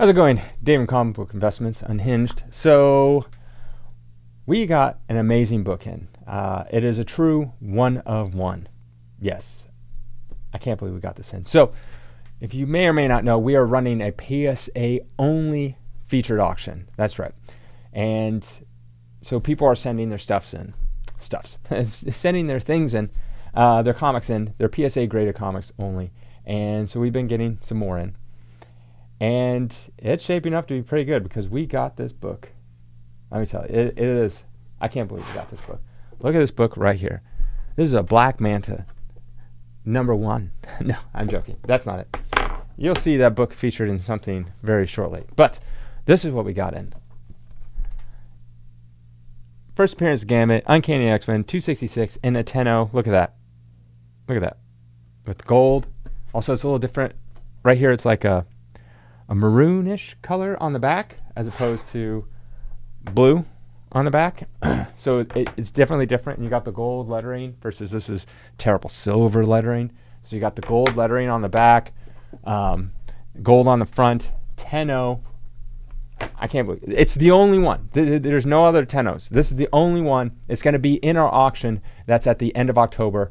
How's it going? Dave from Comic Book Investments Unhinged. So we got an amazing book in. It is a true one of one. Yes, I can't believe we got this in. So if you may or may not know, we are running a PSA only featured auction. That's right. And so people are sending their sending their things in, their comics in, their PSA graded comics only. And so we've been getting some more in. And it's shaping up to be pretty good because we got this book. Let me tell you, it is, I can't believe we got this book. Look at this book right here. This is a Black Manta, #1. No, I'm joking. That's not it. You'll see that book featured in something very shortly. But this is what we got in. First appearance of Gambit, Uncanny X-Men, 266, and a 10-0. Look at that. Look at that. With gold. Also, it's a little different. Right here, it's like a maroonish color on the back as opposed to blue on the back. So it's definitely different. And you got the gold lettering versus this is terrible silver lettering. So you got the gold lettering on the back, gold on the front, 10-0. I can't believe it. It's the only one. There's no other 10-0s. This is the only one. It's going to be in our auction. That's at the end of October.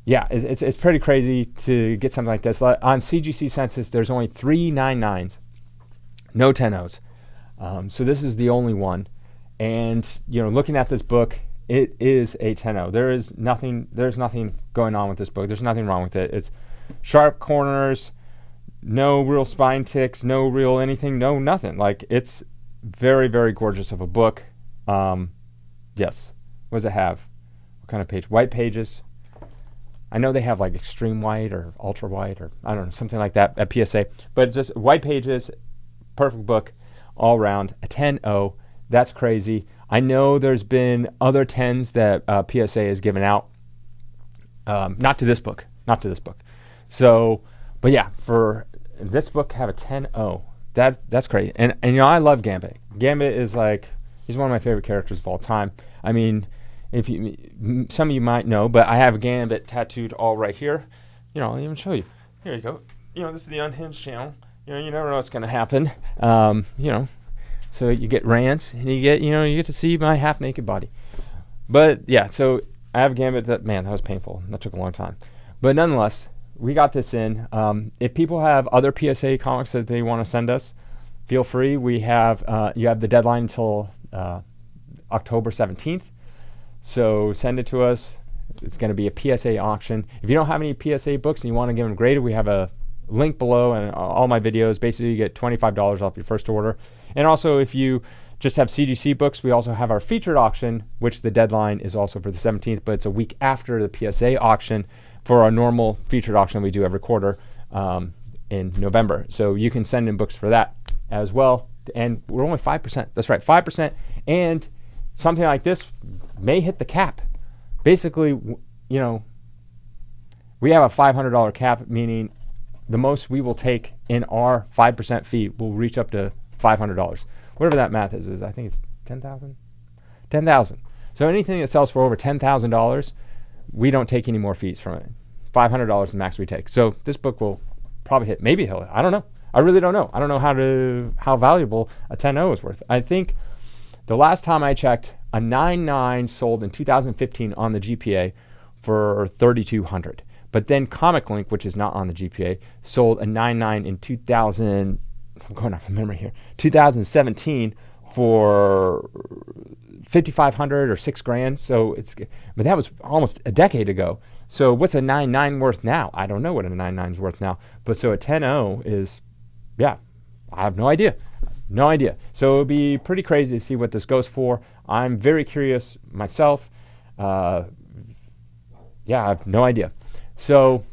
Yeah, it's pretty crazy to get something like this. On CGC Census, there's only 3 9.9s, no 10-0s. So this is the only one. And looking at this book, it is a 10-0. There's nothing going on with this book. There's nothing wrong with it. It's sharp corners, no real spine ticks, no real anything, no nothing. Like, it's very, very gorgeous of a book. Yes. What does it have? What kind of page? White pages. I know they have like extreme white or ultra white or I don't know, something like that at PSA. But it's just white pages, perfect book all around. A 10-0. That's crazy. I know there's been other 10s that PSA has given out. Not to this book. So, but yeah, for this book to have a 10-0, that's crazy. And I love Gambit. Gambit is he's one of my favorite characters of all time. I mean, some of you might know, but I have Gambit tattooed all right here. I'll even show you. Here you go. This is the Unhinged channel. You never know what's going to happen. So you get rants, and you get to see my half-naked body. But yeah, so I have Gambit. That was painful. That took a long time. But nonetheless, we got this in. If people have other PSA comics that they want to send us, feel free. We have you have the deadline until October 17th. So send it to us. It's going to be a PSA auction. If you don't have any PSA books and you want to get them graded, we have a link below and all my videos. Basically, you get $25 off your first order. And also, if you just have CGC books, we also have our featured auction, which the deadline is also for the 17th, but it's a week after the PSA auction for our normal featured auction we do every quarter in November. So you can send in books for that as well. And we're only 5%. That's right, 5%. And something like this may hit the cap. Basically, we have a $500 cap, meaning the most we will take in our 5% fee will reach up to $500. Whatever that math is I think it's 10,000? 10,000. So anything that sells for over $10,000, we don't take any more fees from it. $500 is the max we take. So this book will probably hit. Maybe he'll hit. I don't know. I really don't know. I don't know how valuable a 10-0 is worth. I think the last time I checked, a 9.9 sold in 2015 on the GPA for $3,200. But then Comic Link, which is not on the GPA, sold a 9.9 in 2000. I'm going off of memory here. 2017 for $5,500 or $6,000. So but that was almost a decade ago. So what's a 9.9 worth now? I don't know what a 9.9 is worth now. But so a 10.0 is, I have no idea. No idea. So it would be pretty crazy to see what this goes for. I'm very curious myself. I have no idea. So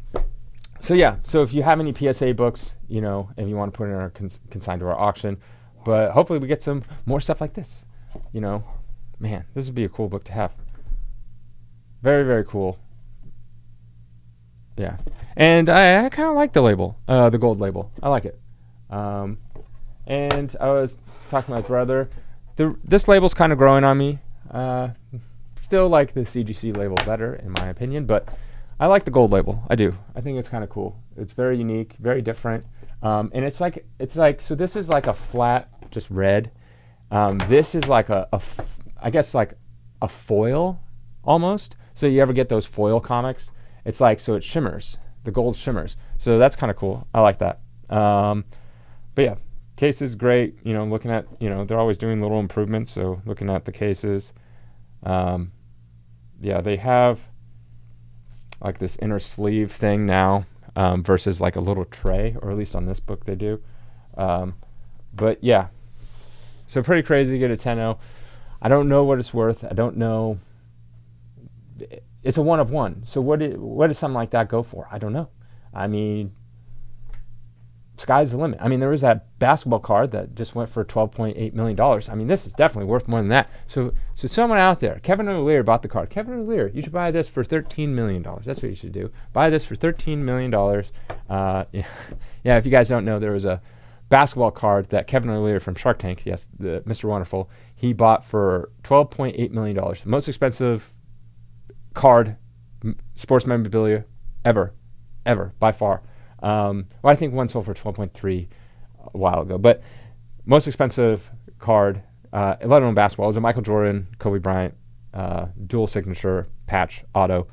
if you have any PSA books, and you want to put in our consign to our auction, but hopefully we get some more stuff like this. This would be a cool book to have. Very, very cool. Yeah. And I kind of like the label, the gold label. I like it. And I was talking to my brother. This label's kind of growing on me. Still like the CGC label better, in my opinion, but I like the gold label. I do. I think it's kind of cool. It's very unique, very different. And it's like, so this is like a flat, just red. This is like I guess like a foil almost. So you ever get those foil comics? It's like, so it shimmers, the gold shimmers. So that's kind of cool. I like that. But yeah, case is great. Looking at, they're always doing little improvements. So looking at the cases, yeah, they have like this inner sleeve thing now, versus like a little tray, or at least on this book they do. But yeah, so pretty crazy to get a 10.0. I don't know what it's worth. I don't know. It's a 1 of 1. So what does something like that go for? I don't know. I mean, sky's the limit. I mean, there was that basketball card that just went for $12.8 million. I mean, this is definitely worth more than that. So someone out there, Kevin O'Leary bought the card. Kevin O'Leary, you should buy this for $13 million. That's what you should do. Buy this for $13 million. Yeah, if you guys don't know, there was a basketball card that Kevin O'Leary from Shark Tank, yes, the Mr. Wonderful, he bought for $12.8 million. The most expensive card, sports memorabilia ever, by far. Well, I think one sold for 12.3 a while ago, but most expensive card, let alone basketball, was a Michael Jordan, Kobe Bryant, dual signature patch auto,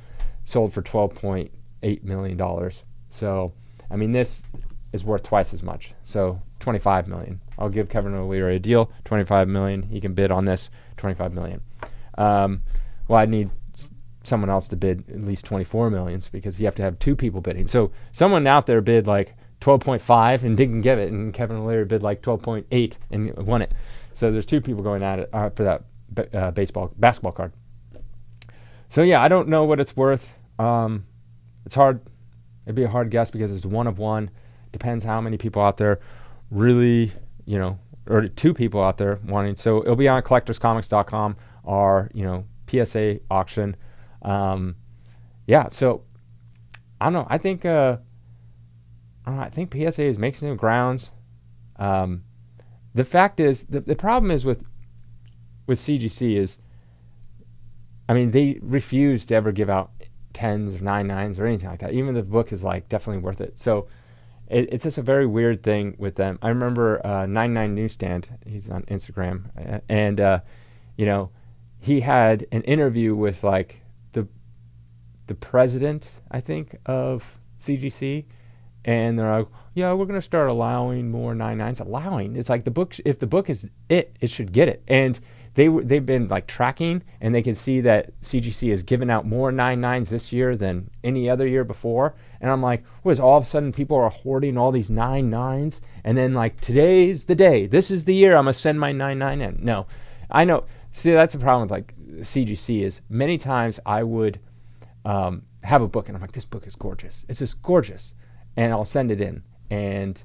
sold for $12.8 million. So, I mean, this is worth twice as much. So, $25 million. I'll give Kevin O'Leary a deal, $25 million. He can bid on this, $25 million. Well, I need someone else to bid at least $24 million, because you have to have two people bidding. So someone out there bid like 12.5 and didn't get it, and Kevin O'Leary bid like 12.8 and won it. So there's two people going at it for that basketball card. So yeah, I don't know what it's worth. It's hard. It'd be a hard guess because it's 1 of 1. Depends how many people out there really, or two people out there wanting. So it'll be on collectorscomics.com, our, PSA auction. Yeah, so I don't know. I think PSA is making some grounds. The fact is, the problem is with CGC is, I mean, they refuse to ever give out 10s or 9.9s or anything like that. Even if the book is like definitely worth it. So it's just a very weird thing with them. I remember 99 Newsstand. He's on Instagram, and he had an interview with like the president, I think, of CGC, and they're like, yeah, we're going to start allowing more 9.9s. Allowing? It's like the book, if the book is it should get it. And they've been like tracking, and they can see that CGC has given out more 9.9s this year than any other year before. And I'm like, what is all of a sudden people are hoarding all these 9.9s? And then like, today's the day. This is the year I'm going to send my 9.9 in. No, I know. See, that's the problem with like CGC is many times I would have a book and I'm like, this book is gorgeous. It's just gorgeous. And I'll send it in, and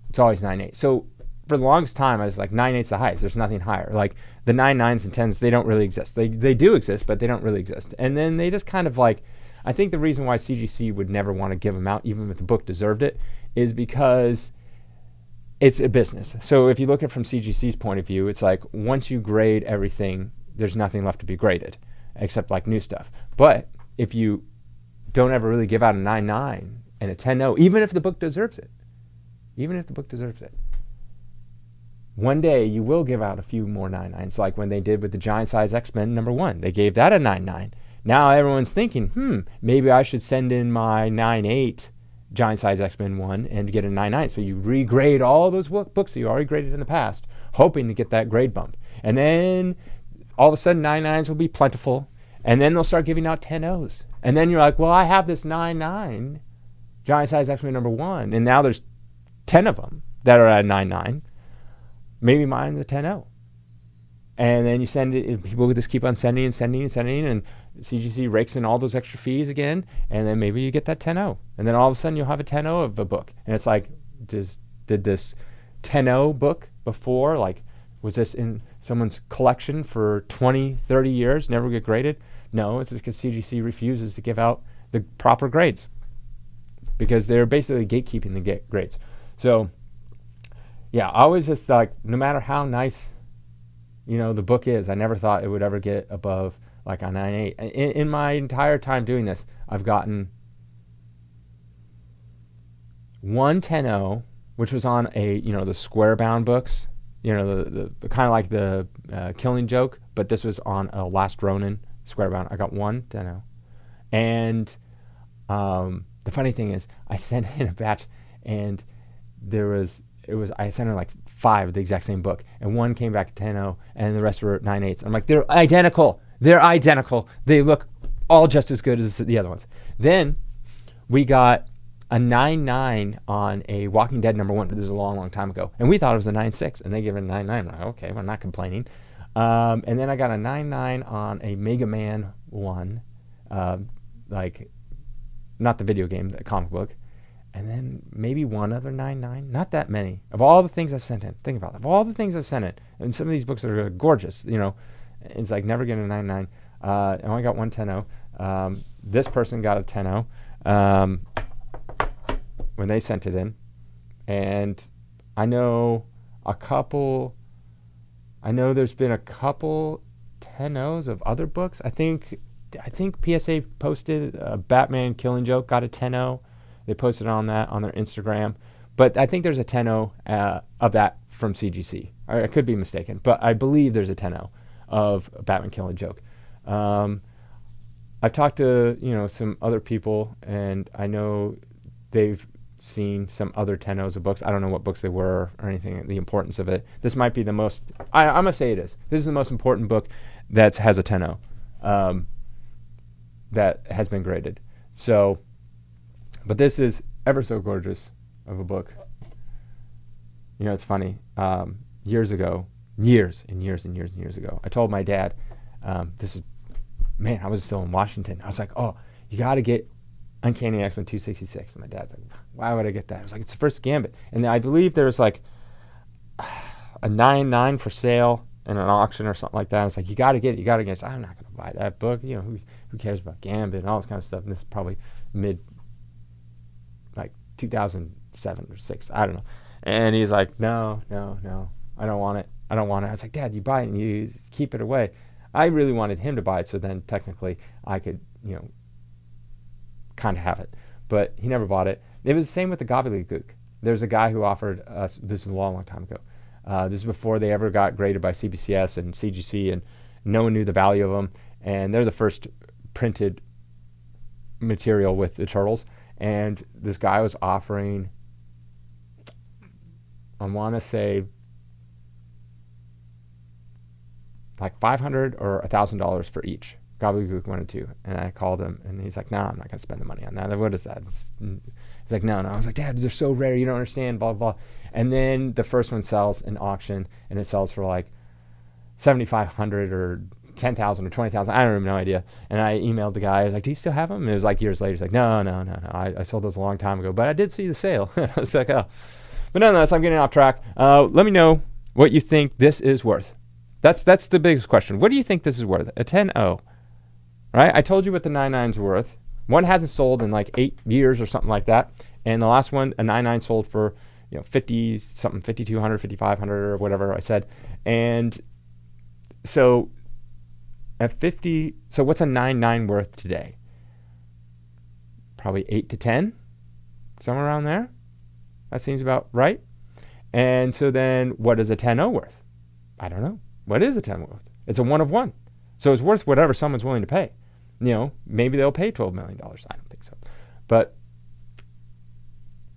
it's always 9.8. So for the longest time, I was like, 9.8's the highest. There's nothing higher. Like the 9.9s and 10s, they don't really exist. They do exist, but they don't really exist. And then they just kind of like, I think the reason why CGC would never want to give them out, even if the book deserved it, is because it's a business. So if you look at it from CGC's point of view, it's like once you grade everything, there's nothing left to be graded except like new stuff. But if you don't ever really give out a 9.9 and a 10.0, even if the book deserves it, one day you will give out a few more 9.9s, like when they did with the Giant Size X-Men #1. They gave that a 9.9. Now everyone's thinking, maybe I should send in my 9.8 Giant Size X-Men 1 and get a 9.9. So you regrade all those books that you already graded in the past, hoping to get that grade bump. And then all of a sudden 9.9s will be plentiful, and then they'll start giving out 10.0s. And then you're like, well, I have this 9.9 Giant Size X-Men #1, and now there's 10 of them that are at 9.9. Maybe mine's a 10.0. And then you send it, people just keep on sending, and CGC rakes in all those extra fees again, and then maybe you get that 10.0. And then all of a sudden you'll have a 10.0 of a book. And it's like, did this 10.0 book before, like, was this in someone's collection for 20, 30 years, never get graded? No, it's because CGC refuses to give out the proper grades because they're basically gatekeeping the grades. So, yeah, I was just like, no matter how nice, the book is, I never thought it would ever get above like a 9.8. In my entire time doing this, I've gotten one 10.0 which was on a, the square bound books, the kind of like the Killing Joke, but this was on a Last Ronin square bound. I got 1 10-0. And the funny thing is, I sent in a batch, and I sent in like 5 of the exact same book, and 1 came back 10-0, and the rest were 9/8. I'm like, they're identical. They look all just as good as the other ones. Then we got a 9/9 on a Walking Dead #1. This is a long, long time ago, and we thought it was a 9/6, and they give it a 9/9. I'm like, okay, well, I'm not complaining. And then I got a 9/9 on a Mega Man 1, like not the video game, the comic book. And then maybe 1 other 9/9. Not that many. Of all the things I've sent in, think about it. Of all the things I've sent in, and some of these books are gorgeous, it's like never getting a 9/9. I only got 1 10-0. This person got a 10-0 when they sent it in. And I know there's been a couple 10-0s of other books. I think PSA posted Batman Killing Joke, got a 10-0. They posted on that on their Instagram. But I think there's a 10-0 of that from CGC. I could be mistaken, but I believe there's a 10-0 of Batman Killing Joke. I've talked to some other people, and I know they've seen some other 10-0s of books. I don't know what books they were or anything, the importance of it. This might be the most, I'm going to say it is. This is the most important book that has a 10-0 that has been graded. So, but this is ever so gorgeous of a book. It's funny. Years ago, years ago, I told my dad, I was still in Washington. I was like, oh, you got to get Uncanny X-Men 266. And my dad's like, why would I get that? I was like, it's the first Gambit. And I believe there's like a 9/9 for sale in an auction or something like that. I was like, you got to get it. I said, I'm not going to buy that book. Who cares about Gambit and all this kind of stuff? And this is probably mid, like 2007 or 6. I don't know. And he's like, no, I don't want it. I was like, Dad, you buy it and you keep it away. I really wanted him to buy it, so then technically I could, kind of have it. But he never bought it. It was the same with the Gobbledygook. There's a guy who offered us, this is a long, long time ago. This is before they ever got graded by CBCS and CGC, and no one knew the value of them. And they're the first printed material with the Turtles. And this guy was offering, I want to say, like $500 or $1,000 for each. Gobbledygook 1 and 2. And I called him, and he's like, no, I'm not going to spend the money on that. What is that? He's like, no. I was like, Dad, they're so rare. You don't understand, blah, blah, blah. And then the first one sells in auction, and it sells for like $7,500 or $10,000 or $20,000. I don't have no idea. And I emailed the guy. I was like, do you still have them? And it was like years later. He's like, no. I sold those a long time ago, but I did see the sale. I was like, oh. But nonetheless, I'm getting off track. Let me know what you think this is worth. That's the biggest question. What do you think this is worth? A 10-0. Right? I told you what the 9/9's worth. One hasn't sold in like 8 years or something like that. And the last one, a 9/9 sold for, 50 something, 5,200, 5,500 or whatever I said. And so at 50, so what's a 9/9 worth today? Probably 8 to 10, somewhere around there. That seems about right. And so then what is a 10-0 worth? I don't know. What is a 10 worth? It's a 1 of 1. So it's worth whatever someone's willing to pay. Maybe they'll pay $12 million. I don't think so. But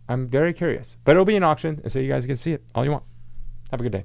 I'm very curious. But it'll be an auction, so you guys can see it all you want. Have a good day.